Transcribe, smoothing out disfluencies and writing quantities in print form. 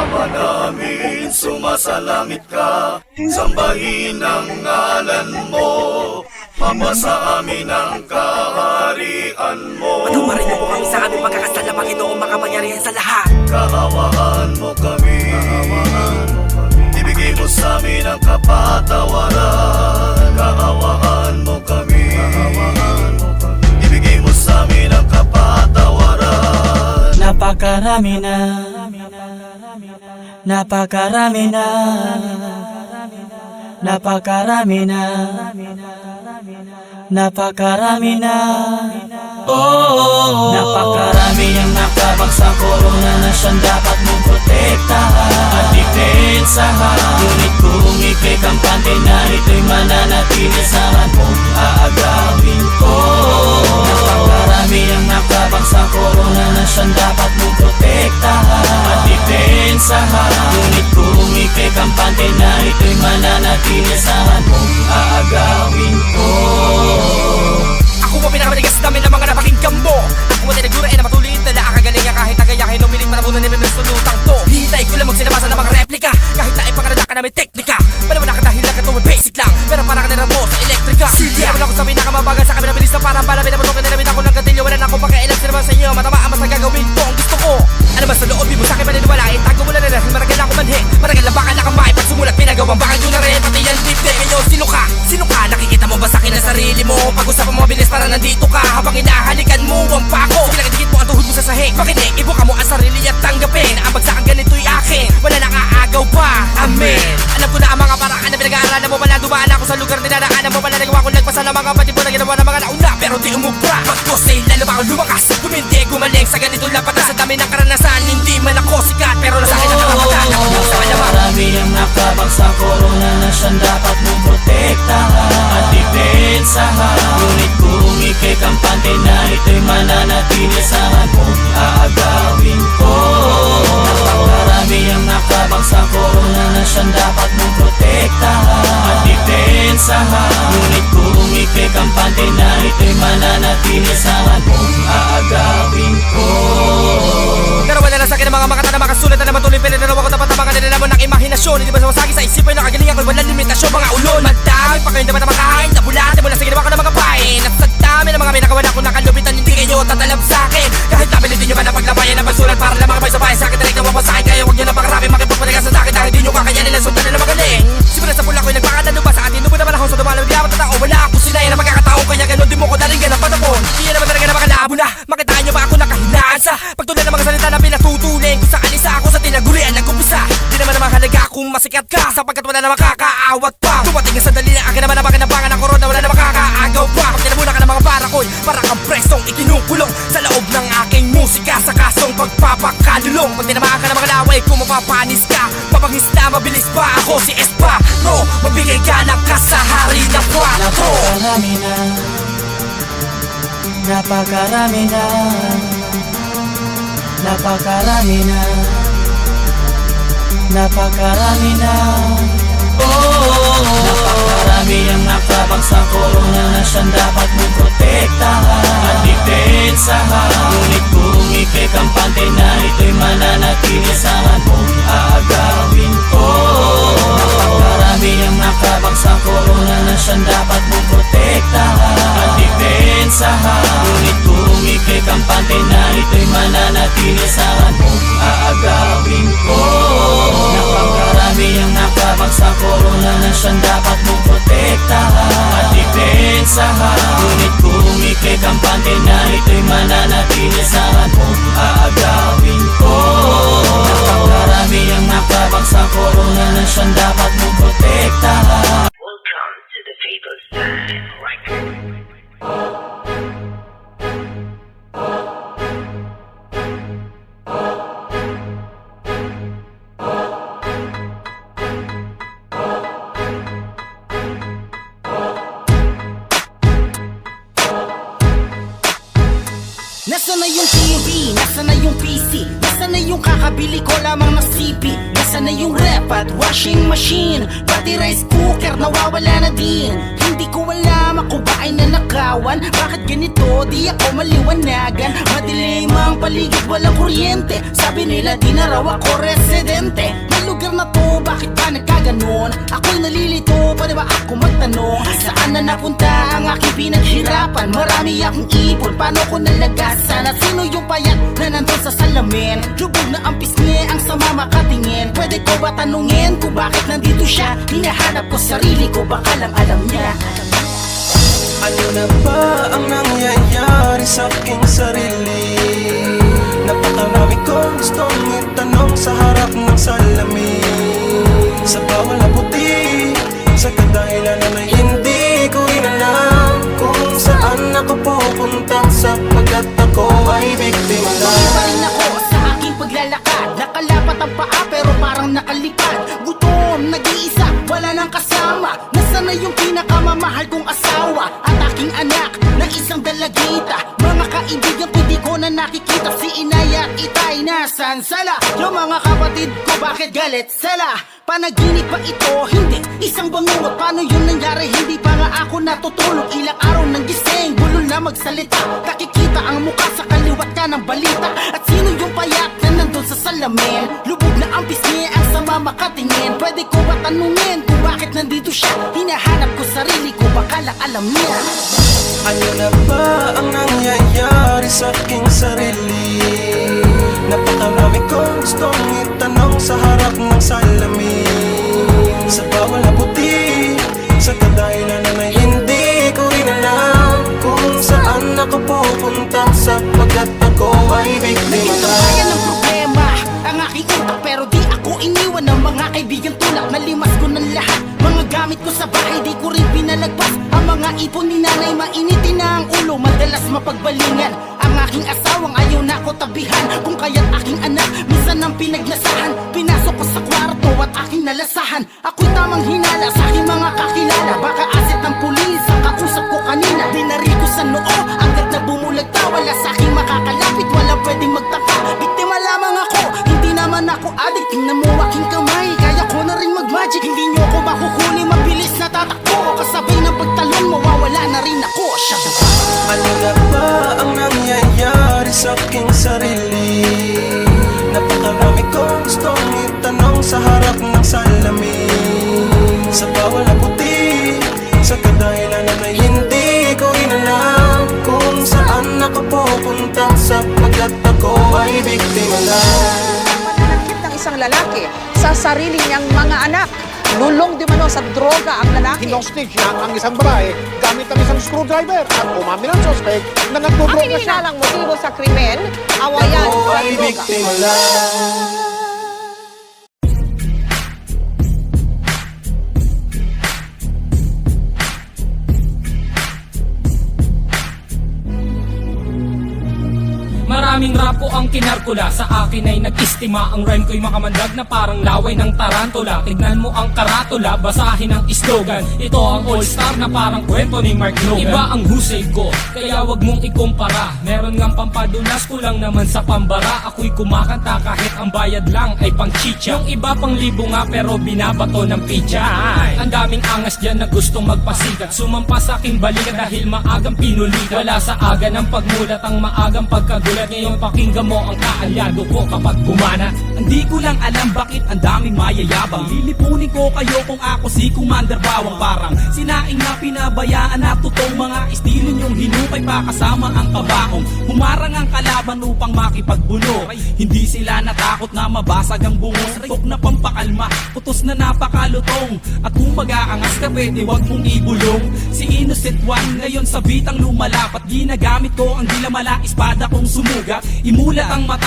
Ama namin, sumasalangit ka, sambahin ang ngalan mo. Mapasa amin ang kaharian mo. Patumarin mo po kami sa aming pagkakasala, Panginoong makapangyarihan sa lahat. Kaawaan mo kami, ibigay mo sa amin ang kapatawaran. Kaawaan mo kami, ibigay mo sa amin ang kapatawaran. Napakarami na, napakarami na, napakarami na, napakarami na. Oh, napakarami ang nakabang sa corona na siyang dapat mong protektahan at depensahan. Ngunit kung ika'y kampante na ito'y mananatili, saan mong aagawin ko? Napakarami ang nakabang sa corona na siyang dapat mong protektahan at depensahan. Ngunit kung ika'y kampante na ito'y mananatili, saan mong aagawin ko? Ako mo pinakamatigas namin ng mga napakinggan mo. Ako mo tinagdura na matuloy na nakakagaling kahit nagayahin umilit pa na muna ni Minulutang to. Hintay ko lang magsinabasa ng mga replika, kahit na ipangarada namin teknika. Malaman na dahil lang ito may basic lang, pero parang kanira mo sa elektrika. Hindi ako sa pinakamabagal sa kami na bilis na parang balamin na matukin na namin ako ng gatilyo. Wala na akong pakailan sinaman sa inyo, matama ang mas nagagawin ko ang gusto ko. Ano ba sa loob, di mo sa akin paniniwalain, tago mo na na dahil maragal ako manhin. Maragal na baka nakamay, pag sumulat pinagawang bakal yun na rin. Pati yan bibig kayo, sino ka? Sino ka? Nakikita mo ba sa akin ang sarili mo? Pag-usapan mo mabilis para nandito ka, habang hinahalikan mo ang pako. Sige lang itigit mo ang tuhod mo sa sahig. Makinig, ibuka mo ang sarili at tanggapin ang bagsakan ganito'y akin, wala nang aagaw pa. Amen. Alam ko na ang mga paraan na pinag-aaralan mo. Wala dumaan ako sa lugar dinadaanan mo. Wala nagawa ko nagpasa ng mga batid mo na ginawa ng mga nauna, pero di umubra. Pagkosay, lalo ba ako lumakas? Tumindi, gumaling sa ganitong lapatas. Sa dami ng karanasan, hindi man ako sikat, pero nasa akin ang karapatan. Ako sa kalaman. Marami ang nakabang sa corona na siyang dapat mong protektahan at depensahan. Ngunit kung ika'y kampante na ito'y mananatili, saan mong aagawin ko? Napakarami ang nakabang sa corona na siyang dapat mong protektahan at depensahan. Ngunit kung ika'y kampante na ito'y mananatili, saan mong aagawin ko? Pero wala na sa akin ang mga makata na makasulat na naman tuloy. Pinadalawa ko dapat ang mga nila mo ng imahinasyon. Hindi ba sumasagi sa isipan na kagalingan ko'y walang limitasyon. Mga ulon, madami pa kayong dapat na makahain. Nabulate mula sa ginawa ko ng mga pain. At sa dami ng mga pinakawalan ko nakalubitan, hindi kayo tatalab sa akin. Kahit nabilitin nyo ba na paglabayan ng pagsulat para lang makabay sa bahay sa akin. Tarik na wapasakin kayo, huwag nyo na pakarami makipagpaligas sa akin. Dahil di nyo kakayanin lang sundan na magaling. Simula sa pula ko'y nagpakadalo ba sa atin. Nubo naman ako sa dumalang di ako tatao. Wala ako sila yan ang magkakataon. Kaya ganun di mo ko naringgan ang panapon. Hindi naman talaga na makalabo na. Makitaan nyo ba ako nakahinaan sa pagtuloy ng mga salita na pinatutunin. Kung saan isa ako sa tinagulian nag-umpisa. Di naman naman halaga kung masikat ka, sapagkat wala na makakaawat pa. Dumating ang sandali na akin naman na makinabangan ng korona. Wala na makakaagaw pa. Pag tinabunan ka ng mga barakoy, para kang presong ikinukulong sa loob ng aking musika sa kasong pagpapakalulong. Pag tinamaan ka ng mga laway, kung mapapanis ka, mabangis na mabilis pa ako si Esparo. Magbigay ka ng kasahari ng 4. Napakarami na, napakarami na, napakarami na, napakarami na. Oh, napakarami ang nakabang sa corona na siyang dapat mong protektahan at depensahan. Ngunit kung ika'y kampante na ito'y mananatili, saan mong aagawin ko? Napakarami ang nakabang sa corona na siyang dapat mong protektahan at depensahan. Ngunit kung ika'y kampante na ito'y mananatili, saan mong aagawin ko? Napakarami ang nakabang sa corona na siyang dapat mong protektahan at depensahan. Ngunit kung ika'y kampante na ito'y mananatili, saan mong aagawin ko? Napakarami ang nakabang sa corona na siyang dapat mong protektahan. Welcome to the People's Time Record. Nasaan na yung TV? Nasaan na yung PC? Nasaan na yung kakabili ko lamang ng CP? Nasaan na yung rep at washing machine? Pati rice cooker nawawala na din. Hindi ko alam mama ko ba ay nanakawan? Bakit ganito? Di ako maliwanagan. Madilim ang paligid, walang kuryente. Sabi nila di na raw ako residente. May lugar na to, bakit ba nagkaganon? Ako'y nalilito, pwede ba ako magtanong? Saan na napunta ang aking pinaghirapan? Marami akong ipon, paano ko nalagasan? At sino yung payat na nandun sa salamin? Lubog na ang pisngi, ang sama makatingin. Pwede ko ba tanungin kung bakit nandito siya? Hinahanap ko sarili ko, baka lang alam niya. Ano na ba ang nangyayari sa aking sarili? Napakarami kong gustong itanong sa harap ng salamin. Sa bawal na puti, sa kadahilan na hindi ko inalam kung saan ako pupunta, sapagkat ako ay biktima na. Tuloy pa rin ako sa aking paglalakad. Nakalapat ang paa pero parang nakalipad. Gutom, nag-iisa, wala nang kasama. Nasaan na yung pinakamamahal kong asawa? At aking anak na isang dalagita. Mga kaibigan ko di ko na nakikita. Si Inay at Itay nasan sala? Yung mga kapatid ko bakit galit sala? Panaginip ba ito? Hindi, isang bangungot. Paano yun nangyari? Hindi pa nga ako natutulog. Ilang araw nang gising, bulol na magsalita. Nakikita ang mukha sa kaliwat ka ng balita. At sino yung payak na nandun sa salamin? Lubog na ang pisngi, ang sama makatingin. Pwede ko ba tanungin kung bakit nandito siya? Hinahanap ko sarili ko, baka lang alam niya. Ano na ba ang nangyayari sa aking sarili? Napakarami kong gustong itanong sa harap ng salamin. Sa bawal na puti, sa kadahilan na hindi ko rin alam kung saan ako pupunta, sapagkat ako ay biktima Naging na. kabayan ng problema ang aking utak, pero di ako iniwan ng mga kaibigan tulak. Nalimas ko ng lahat, mga gamit ko sa bahay, di ko rin pinalagpas. Ang mga ipon ni nanay, mainitin na ang ulo, madalas mapagbalingan. Ang aking asawang ayaw na ako tabihan, kung kaya't aking anak minsan ang pinagnasahan. Pinasok ko sa kwarto at aking nalasahan. Ako'y tamang hinala sa aking mga kakilala. Baka asit ng pulis ang kausap ko kanina. Dinari ko sa noo, agad na bumulagta. Wala sa aking makakalapit, wala pwedeng magtaka. Biktima lamang ako, hindi naman ako addict. Tingnan mo aking kamay, kaya ko na rin mag-magic. Hindi nyo ako makuhuli, mabilis na tatakbo. Kasabay ng pagtalon, mawawala na rin ako. Ano na ba ang nangyayari sa aking sarili? Napakarami kong gustong itanong sa harap ng salamin. Sa bawal na puti, sa kadahilan na hindi ko rin alam kung saan ako pupunta, sapagkat ako ay biktima na. Mananakit ng isang lalaki sa sarili niyang mga anak. Lulong di mano sa droga ang lalaki. Hinostage niya ang isang babae gamit ang isang screwdriver at umamin ang suspect na Ang nagdodroga siya. hinihinalang motibo sa krimen, awayan Ako sa ay droga. biktima lang. Maraming rap ko ang kinarkula. Sa akin ay nag-istima. Ang rhyme ko'y makamandag na parang laway ng tarantula. Tignan mo ang karatula, basahin ang slogan. Ito ang all-star na parang kwento ni Mark Logan. Iba ang husay ko, kaya wag mong ikumpara. Meron ngang pampadulas, kulang naman sa pambara. Ako'y kumakanta kahit ang bayad lang ay pang chicha. Yung iba pang libo nga pero binabato ng pizza. Ang daming angas dyan na gustong magpasikat. Sumampa sa aking balikat dahil maagang pinulikat. Wala sa aga ng pagmulat ang maagang pagkagulat. Ngayon pakinggan mo ang kaalyado ko kapag gumana. Hindi ko lang alam bakit ang daming mayayabang. Lilipunin ko kayo kung ako si Commander Bawang. Parang sinaing na pinabayaan na totoong mga estilo nyong hinukay pa kasama ang kabaong. Humarang ang kalaban upang makipagbuno. Hindi sila natakot na mabasag ang bungos. Tok na pampakalma, putos na napakalutong. At kung mag-aangas ka pwede wag mong ibulong. Si Innocent One ngayon sa bitang lumalapat. Ginagamit ko ang dilamala espada kong sumugat. Imulat ang mata